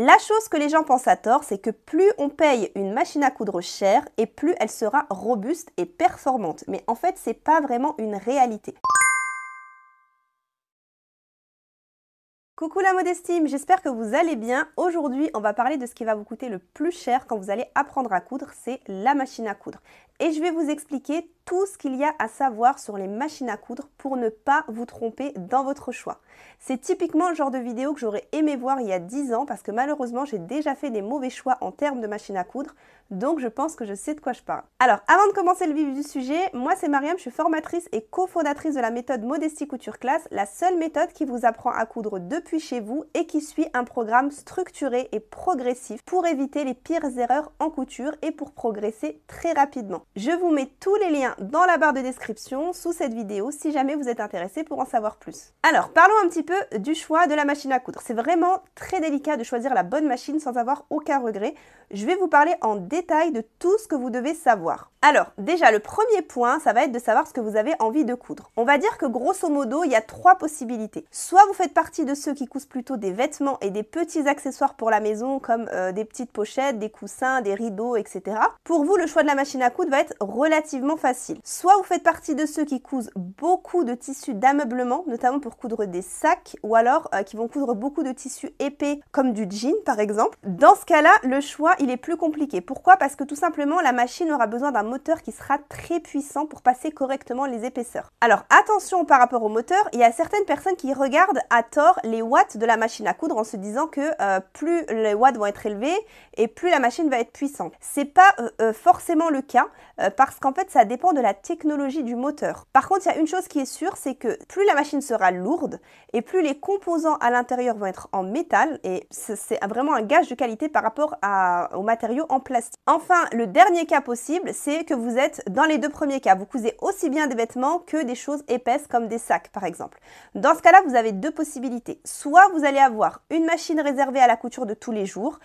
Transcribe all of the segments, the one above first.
La chose que les gens pensent à tort, c'est que plus on paye une machine à coudre chère et plus elle sera robuste et performante. Mais en fait, c'est pas vraiment une réalité. Coucou la Modestime, j'espère que vous allez bien. Aujourd'hui, on va parler de ce qui va vous coûter le plus cher quand vous allez apprendre à coudre, c'est la machine à coudre. Et je vais vous expliquer tout ce qu'il y a à savoir sur les machines à coudre pour ne pas vous tromper dans votre choix. C'est typiquement le genre de vidéo que j'aurais aimé voir il y a 10 ans parce que malheureusement, j'ai déjà fait des mauvais choix en termes de machine à coudre, donc je pense que je sais de quoi je parle. Alors, avant de commencer le vif du sujet, moi c'est Mariam, je suis formatrice et cofondatrice de la méthode Modesty Couture Class, la seule méthode qui vous apprend à coudre depuis chez vous et qui suit un programme structuré et progressif pour éviter les pires erreurs en couture et pour progresser très rapidement. Je vous mets tous les liens dans la barre de description sous cette vidéo si jamais vous êtes intéressé pour en savoir plus. Alors, parlons un petit peu du choix de la machine à coudre. C'est vraiment très délicat de choisir la bonne machine sans avoir aucun regret. Je vais vous parler en détail de tout ce que vous devez savoir. Alors, déjà, le premier point, ça va être de savoir ce que vous avez envie de coudre. On va dire que grosso modo, il y a 3 possibilités. Soit vous faites partie de ceux qui cousent plutôt des vêtements et des petits accessoires pour la maison, comme des petites pochettes, des coussins, des rideaux, etc. Pour vous, le choix de la machine à coudre va être relativement facile. Soit vous faites partie de ceux qui cousent beaucoup de tissus d'ameublement, notamment pour coudre des sacs, ou alors qui vont coudre beaucoup de tissus épais, comme du jean par exemple. Dans ce cas-là, le choix, il est plus compliqué. Pourquoi? Parce que tout simplement, la machine aura besoin d'un moteur qui sera très puissant pour passer correctement les épaisseurs. Alors attention par rapport au moteur, il y a certaines personnes qui regardent à tort les watts de la machine à coudre en se disant que plus les watts vont être élevés et plus la machine va être puissante. C'est pas forcément le cas parce qu'en fait ça dépend de la technologie du moteur. Par contre, il y a une chose qui est sûre, c'est que plus la machine sera lourde et plus les composants à l'intérieur vont être en métal, et c'est vraiment un gage de qualité par rapport aux matériaux en plastique. Enfin, le dernier cas possible, c'est que vous êtes dans les 2 premiers cas. Vous cousez aussi bien des vêtements que des choses épaisses comme des sacs par exemple. Dans ce cas-là, vous avez 2 possibilités. Soit vous allez avoir une machine réservée à la couture de tous les jours,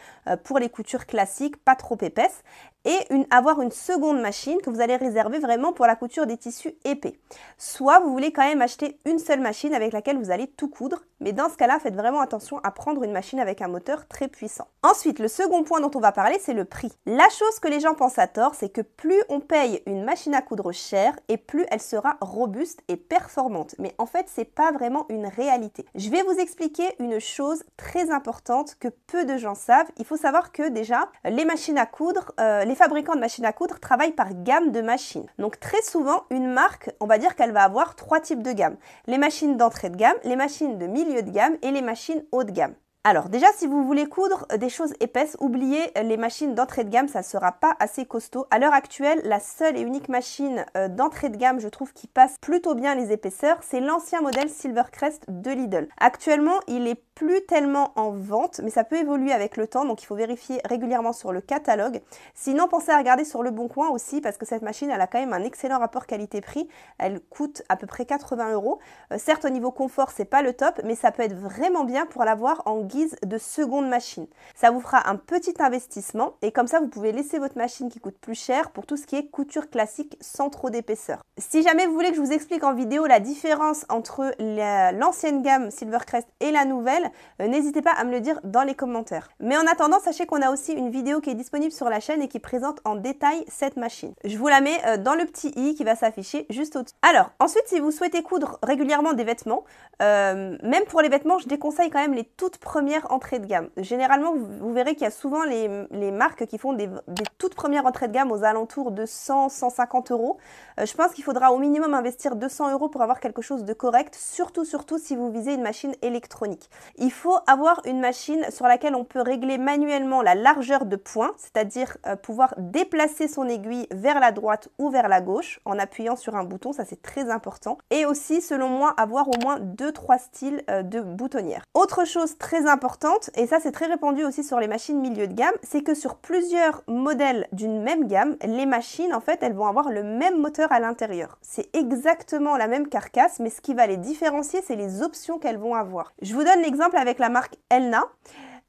pour les coutures classiques, pas trop épaisses, et avoir une seconde machine que vous allez réserver vraiment pour la couture des tissus épais. Soit vous voulez quand même acheter une seule machine avec laquelle vous allez tout coudre, mais dans ce cas-là, faites vraiment attention à prendre une machine avec un moteur très puissant. Ensuite, le second point dont on va parler, c'est le prix. La chose que les gens pensent à tort, c'est que plus on paye une machine à coudre chère et plus elle sera robuste et performante. Mais en fait, c'est pas vraiment une réalité. Je vais vous expliquer une chose très importante que peu de gens savent. Il faut savoir que déjà, les machines à coudre, les fabricants de machines à coudre travaillent par gamme de machines. Donc très souvent, une marque, on va dire qu'elle va avoir 3 types de gamme. Les machines d'entrée de gamme, les machines de milieu de gamme et les machines haut de gamme. Alors déjà, si vous voulez coudre des choses épaisses, oubliez les machines d'entrée de gamme, ça ne sera pas assez costaud. À l'heure actuelle, la seule et unique machine d'entrée de gamme, je trouve, qui passe plutôt bien les épaisseurs, c'est l'ancien modèle Silvercrest de Lidl. Actuellement, il est plus tellement en vente, mais ça peut évoluer avec le temps, donc il faut vérifier régulièrement sur le catalogue. Sinon, pensez à regarder sur Le Bon Coin aussi, parce que cette machine, elle a quand même un excellent rapport qualité-prix. Elle coûte à peu près 80 €. Certes, au niveau confort, c'est pas le top, mais ça peut être vraiment bien pour l'avoir en guise de seconde machine. Ça vous fera un petit investissement, et comme ça, vous pouvez laisser votre machine qui coûte plus cher pour tout ce qui est couture classique sans trop d'épaisseur. Si jamais vous voulez que je vous explique en vidéo la différence entre l'ancienne gamme Silvercrest et la nouvelle, n'hésitez pas à me le dire dans les commentaires. Mais en attendant, sachez qu'on a aussi une vidéo qui est disponible sur la chaîne et qui présente en détail cette machine. Je vous la mets dans le petit i qui va s'afficher juste au-dessus. Alors, ensuite, si vous souhaitez coudre régulièrement des vêtements, même pour les vêtements, je déconseille quand même les toutes premières entrées de gamme. Généralement, vous verrez qu'il y a souvent les marques qui font des toutes premières entrées de gamme aux alentours de 100-150 €. Je pense qu'il faudra au minimum investir 200 € pour avoir quelque chose de correct, surtout si vous visez une machine électronique. Il faut avoir une machine sur laquelle on peut régler manuellement la largeur de point, c'est-à-dire pouvoir déplacer son aiguille vers la droite ou vers la gauche en appuyant sur un bouton, ça c'est très important. Et aussi, selon moi, avoir au moins 2-3 styles de boutonnières. Autre chose très importante, et ça c'est très répandu aussi sur les machines milieu de gamme, c'est que sur plusieurs modèles d'une même gamme, les machines en fait elles vont avoir le même moteur à l'intérieur. C'est exactement la même carcasse, mais ce qui va les différencier, c'est les options qu'elles vont avoir. Je vous donne l'exemple avec la marque Elna.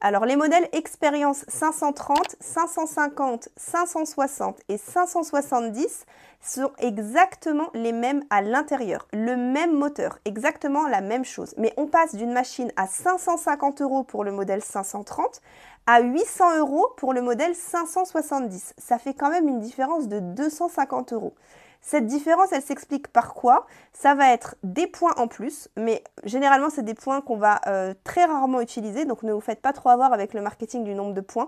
Alors les modèles Expérience 530, 550, 560 et 570 sont exactement les mêmes à l'intérieur, le même moteur, exactement la même chose. Mais on passe d'une machine à 550 € pour le modèle 530 à 800 € pour le modèle 570. Ça fait quand même une différence de 250 €. Cette différence, elle s'explique par quoi? Ça va être des points en plus, mais généralement, c'est des points qu'on va très rarement utiliser, donc ne vous faites pas trop avoir avec le marketing du nombre de points.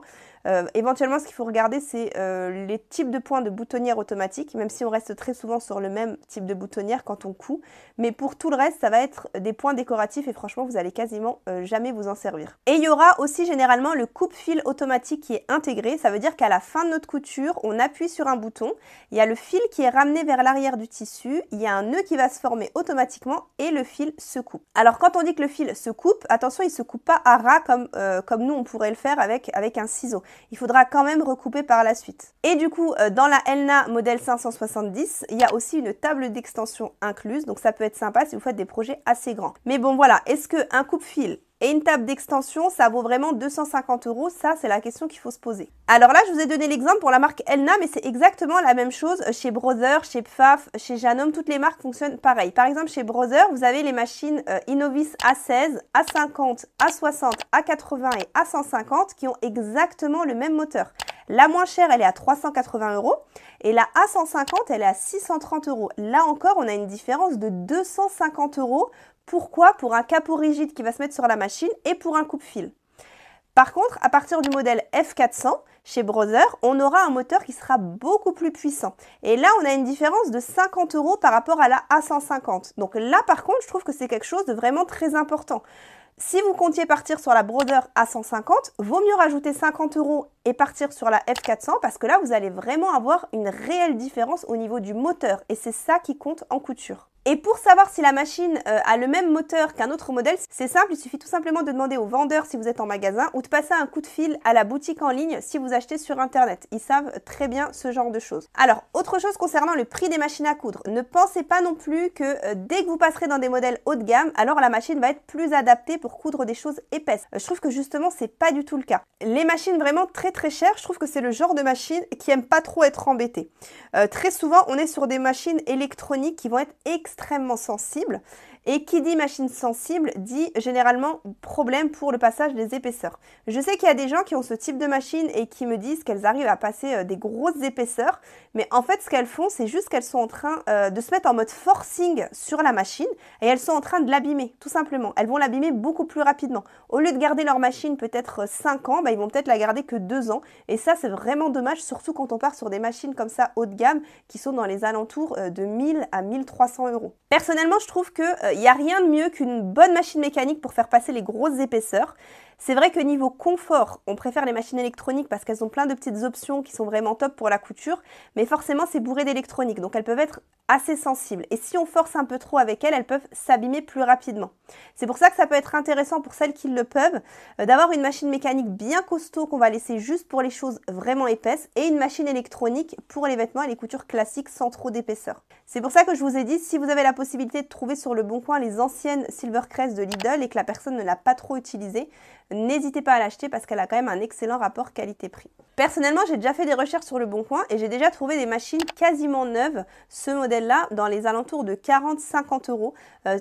Éventuellement, ce qu'il faut regarder, c'est les types de points de boutonnière automatique, même si on reste très souvent sur le même type de boutonnière quand on coud. Mais pour tout le reste, ça va être des points décoratifs et franchement, vous allez quasiment jamais vous en servir. Et il y aura aussi généralement le coupe-fil automatique qui est intégré. Ça veut dire qu'à la fin de notre couture, on appuie sur un bouton, il y a le fil qui est ramené vers l'arrière du tissu, il y a un nœud qui va se former automatiquement et le fil se coupe. Alors quand on dit que le fil se coupe, attention, il ne se coupe pas à ras comme nous on pourrait le faire avec un ciseau. Il faudra quand même recouper par la suite. Et du coup, dans la Elna modèle 570, il y a aussi une table d'extension incluse, donc ça peut être sympa si vous faites des projets assez grands. Mais bon voilà, est-ce qu'un coupe-fil et une table d'extension, ça vaut vraiment 250 €? Ça, c'est la question qu'il faut se poser. Alors là, je vous ai donné l'exemple pour la marque Elna, mais c'est exactement la même chose chez Brother, chez Pfaff, chez Janome. Toutes les marques fonctionnent pareil. Par exemple, chez Brother, vous avez les machines Innovis A16, A50, A60, A80 et A150 qui ont exactement le même moteur. La moins chère, elle est à 380 € et la A150, elle est à 630 €. Là encore, on a une différence de 250 €. Pourquoi? Pour un capot rigide qui va se mettre sur la machine et pour un coupe-fil. Par contre, à partir du modèle F400, chez Brother, on aura un moteur qui sera beaucoup plus puissant. Et là, on a une différence de 50 € par rapport à la A150. Donc là, par contre, je trouve que c'est quelque chose de vraiment très important. Si vous comptiez partir sur la Brother A150, vaut mieux rajouter 50 € et partir sur la F400 parce que là, vous allez vraiment avoir une réelle différence au niveau du moteur et c'est ça qui compte en couture. Et pour savoir si la machine a le même moteur qu'un autre modèle, c'est simple, il suffit tout simplement de demander au vendeur si vous êtes en magasin ou de passer un coup de fil à la boutique en ligne si vous achetez sur internet. Ils savent très bien ce genre de choses. Alors, autre chose concernant le prix des machines à coudre, ne pensez pas non plus que dès que vous passerez dans des modèles haut de gamme, alors la machine va être plus adaptée pour coudre des choses épaisses. Je trouve que justement, c'est pas du tout le cas. Les machines vraiment très chères, je trouve que c'est le genre de machine qui aime pas trop être embêtée. Très souvent, on est sur des machines électroniques qui vont être extrêmement sensibles. Et qui dit machine sensible dit généralement problème pour le passage des épaisseurs. Je sais qu'il y a des gens qui ont ce type de machine et qui me disent qu'elles arrivent à passer des grosses épaisseurs. Mais en fait, ce qu'elles font, c'est juste qu'elles sont en train de se mettre en mode forcing sur la machine et elles sont en train de l'abîmer, tout simplement. Elles vont l'abîmer beaucoup plus rapidement. Au lieu de garder leur machine peut-être 5 ans, ils vont peut-être la garder que 2 ans. Et ça, c'est vraiment dommage, surtout quand on part sur des machines comme ça haut de gamme qui sont dans les alentours de 1000 à 1300 €. Personnellement, je trouve qu'il n'y a rien de mieux qu'une bonne machine mécanique pour faire passer les grosses épaisseurs. C'est vrai que niveau confort, on préfère les machines électroniques parce qu'elles ont plein de petites options qui sont vraiment top pour la couture, mais forcément c'est bourré d'électronique, donc elles peuvent être assez sensibles. Et si on force un peu trop avec elles peuvent s'abîmer plus rapidement. C'est pour ça que ça peut être intéressant pour celles qui le peuvent, d'avoir une machine mécanique bien costaud qu'on va laisser juste pour les choses vraiment épaisses et une machine électronique pour les vêtements et les coutures classiques sans trop d'épaisseur. C'est pour ça que je vous ai dit, si vous avez la possibilité de trouver sur le bon coin les anciennes Silvercrest de Lidl et que la personne ne l'a pas trop utilisée, n'hésitez pas à l'acheter parce qu'elle a quand même un excellent rapport qualité-prix. Personnellement, j'ai déjà fait des recherches sur le bon coin et j'ai déjà trouvé des machines quasiment neuves, ce modèle-là, dans les alentours de 40-50 €.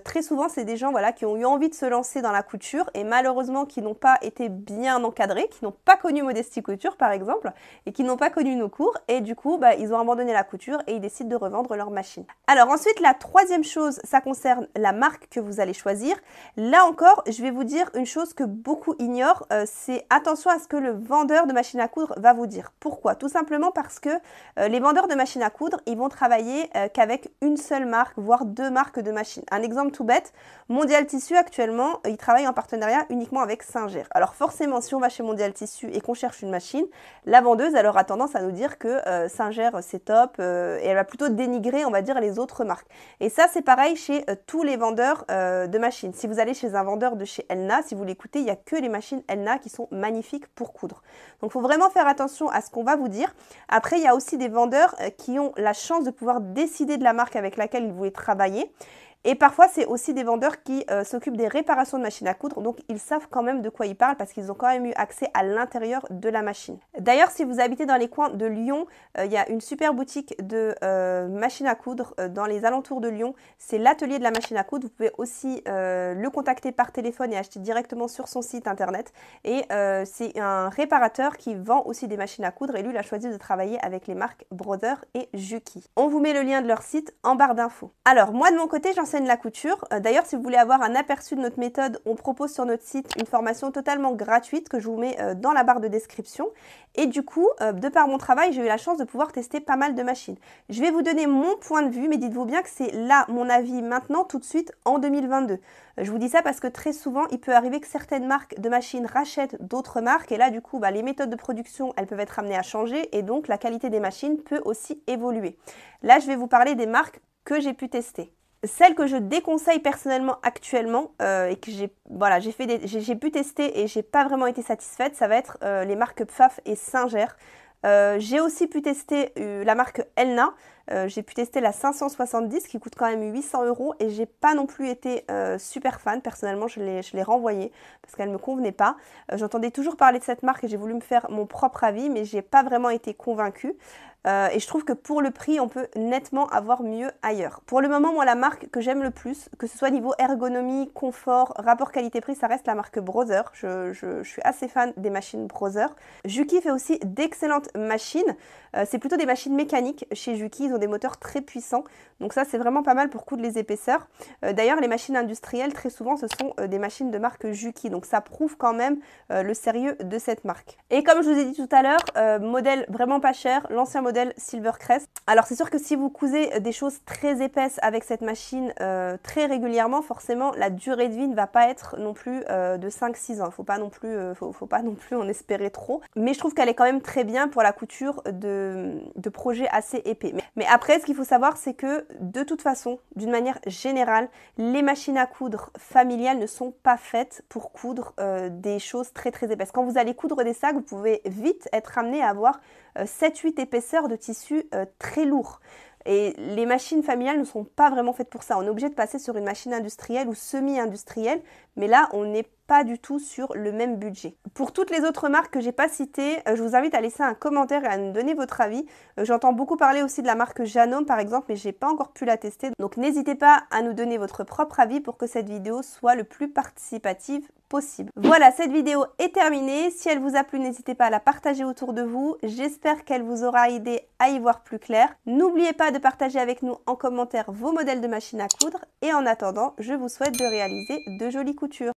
Très souvent, c'est des gens qui ont eu envie de se lancer dans la couture et malheureusement qui n'ont pas été bien encadrés, qui n'ont pas connu Modesty Couture par exemple, et qui n'ont pas connu nos cours et du coup, ils ont abandonné la couture et ils décident de revendre leur machine. Alors ensuite, la troisième chose, ça concerne la marque que vous allez choisir. Là encore, je vais vous dire une chose que beaucoup ignorent, c'est attention à ce que le vendeur de machines à coudre va vous dire. Pourquoi? Tout simplement parce que les vendeurs de machines à coudre, ils vont travailler qu'avec une seule marque, voire 2 marques de machines. Un exemple tout bête, Mondial Tissu actuellement, ils travaillent en partenariat uniquement avec Singer. Alors forcément, si on va chez Mondial Tissu et qu'on cherche une machine, la vendeuse, elle aura tendance à nous dire que Singer c'est top et elle va plutôt dénigrer, on va dire, les autres marques. Et ça, c'est pareil chez tous les vendeurs de machines. Si vous allez chez un vendeur de chez Elna, si vous l'écoutez, il n'y a que les machines Elna qui sont magnifiques pour coudre. Donc, il faut vraiment faire attention à ce qu'on va vous dire. Après, il y a aussi des vendeurs qui ont la chance de pouvoir décider de la marque avec laquelle ils voulaient travailler. Et parfois, c'est aussi des vendeurs qui s'occupent des réparations de machines à coudre, donc ils savent quand même de quoi ils parlent parce qu'ils ont quand même eu accès à l'intérieur de la machine. D'ailleurs, si vous habitez dans les coins de Lyon, il y a une super boutique de machines à coudre dans les alentours de Lyon. C'est l'atelier de la machine à coudre. Vous pouvez aussi le contacter par téléphone et acheter directement sur son site internet. Et c'est un réparateur qui vend aussi des machines à coudre et lui, il a choisi de travailler avec les marques Brother et Juki. On vous met le lien de leur site en barre d'infos. Alors, moi de mon côté, j'enseigne la couture. D'ailleurs, si vous voulez avoir un aperçu de notre méthode, on propose sur notre site une formation totalement gratuite que je vous mets dans la barre de description. Et du coup, de par mon travail, j'ai eu la chance de pouvoir tester pas mal de machines. Je vais vous donner mon point de vue, mais dites-vous bien que c'est là mon avis maintenant, tout de suite, en 2022. Je vous dis ça parce que très souvent, il peut arriver que certaines marques de machines rachètent d'autres marques. Et là, du coup, les méthodes de production, elles peuvent être amenées à changer. Et donc, la qualité des machines peut aussi évoluer. Là, je vais vous parler des marques que j'ai pu tester. Celle que je déconseille personnellement actuellement et que j'ai pu tester et j'ai pas vraiment été satisfaite, ça va être les marques Pfaff et Singer. J'ai aussi pu tester la marque Elna. J'ai pu tester la 570 qui coûte quand même 800 € et j'ai pas non plus été super fan. Personnellement, je l'ai renvoyée parce qu'elle me convenait pas. J'entendais toujours parler de cette marque et j'ai voulu me faire mon propre avis, mais j'ai pas vraiment été convaincue. Et je trouve que pour le prix, on peut nettement avoir mieux ailleurs. Pour le moment, moi, la marque que j'aime le plus, que ce soit niveau ergonomie, confort, rapport qualité-prix, ça reste la marque Brother. Je suis assez fan des machines Brother. Juki fait aussi d'excellentes machines. C'est plutôt des machines mécaniques chez Juki. Ils ont des moteurs très puissants. Donc ça, c'est vraiment pas mal pour coudre les épaisseurs. D'ailleurs, les machines industrielles, très souvent, ce sont des machines de marque Juki. Donc ça prouve quand même le sérieux de cette marque. Et comme je vous ai dit tout à l'heure, modèle vraiment pas cher, l'ancien modèle Silvercrest. Alors c'est sûr que si vous cousez des choses très épaisses avec cette machine très régulièrement, forcément la durée de vie ne va pas être non plus de 5-6 ans. Faut pas non plus en espérer trop. Mais je trouve qu'elle est quand même très bien pour la couture de projets assez épais. Mais après, ce qu'il faut savoir, c'est que de toute façon, d'une manière générale, les machines à coudre familiales ne sont pas faites pour coudre des choses très très épaisses. Quand vous allez coudre des sacs, vous pouvez vite être amené à avoir 7-8 épaisseurs de tissu très lourds. Et les machines familiales ne sont pas vraiment faites pour ça. On est obligé de passer sur une machine industrielle ou semi-industrielle, mais là, on n'est pas du tout sur le même budget. Pour toutes les autres marques que j'ai pas citées, je vous invite à laisser un commentaire et à nous donner votre avis. J'entends beaucoup parler aussi de la marque Janome par exemple, mais j'ai pas encore pu la tester. Donc n'hésitez pas à nous donner votre propre avis pour que cette vidéo soit le plus participative possible. Voilà, cette vidéo est terminée. Si elle vous a plu, n'hésitez pas à la partager autour de vous. J'espère qu'elle vous aura aidé à y voir plus clair. N'oubliez pas de partager avec nous en commentaire vos modèles de machines à coudre. Et en attendant, je vous souhaite de réaliser de jolies coutures.